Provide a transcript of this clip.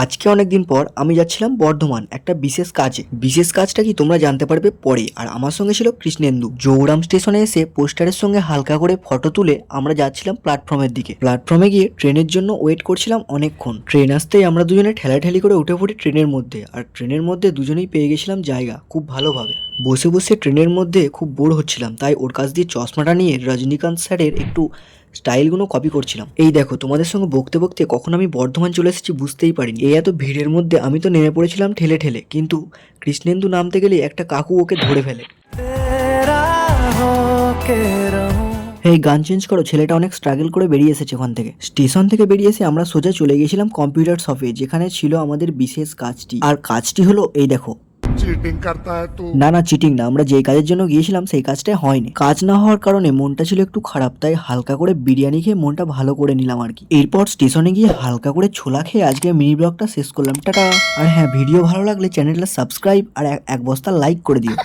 আজকে অনেকদিন পর আমি যাচ্ছিলাম বর্ধমান একটা বিশেষ কাজে। বিশেষ কাজটা কি তোমরা জানতে পারবে পরে। আর আমার সঙ্গে ছিল কৃষ্ণেন্দু। জৌরাম স্টেশনে এসে পোস্টারের সঙ্গে হালকা করে ফটো তুলে আমরা যাচ্ছিলাম প্ল্যাটফর্মের দিকে। প্ল্যাটফর্মে গিয়ে ট্রেনের জন্য ওয়েট করছিলাম অনেকক্ষণ। ট্রেন আসতেই আমরা দুজনে ঠেলাঠেলি করে উঠে পড়ি ট্রেনের মধ্যে। আর ট্রেনের মধ্যে দুজনেই পেয়ে গেছিলাম জায়গা খুব ভালোভাবে। বসে বসে ট্রেনের মধ্যে খুব বোর হচ্ছিলাম, তাই ওর কাছ দিয়ে চশমাটা নিয়ে রজনীকান্ত স্যারের একটু স্টাইলগুলো কপি করছিলাম। এই দেখো, তোমাদের সঙ্গে বকতে বকতে কখন আমি বর্ধমান চলে এসেছি বুঝতেই পারিনি। এই এত ভিড়ের মধ্যে আমি তো নেমে পড়েছিলাম ঠেলে ঠেলে, কিন্তু কৃষ্ণেন্দু নামতে গেলে একটা কাকু ওকে ধরে ফেলে। এই গান চেঞ্জ করো, ছেলেটা অনেক স্ট্রাগল করে বেরিয়ে এসেছে ওখান থেকে। স্টেশন থেকে বেরিয়ে এসে আমরা সোজা চলে গেছিলাম কম্পিউটার শপে, যেখানে ছিল আমাদের বিশেষ কাজটি। আর কাজটি হলো এই দেখো। चीटिंग करता है तू। না না, চিটিং না, আমরা যে কাজের জন্য গিয়েছিলাম সেই কাজটাই হয়নি। কাজ না হওয়ার কারণে মনটা ছিল একটু খারাপ, তাই হালকা করে বিরিয়ানি খেয়ে মনটা ভালো করে নিলাম আর কি। এরপর স্টেশনে গিয়ে হালকা করে ছোলা খেয়ে আজকে মিনি ব্লগটা শেষ করলাম। টাটা। আর হ্যাঁ, ভিডিও ভালো লাগলে চ্যানেলটা সাবস্ক্রাইব আর এক বস্তা লাইক করে দিও।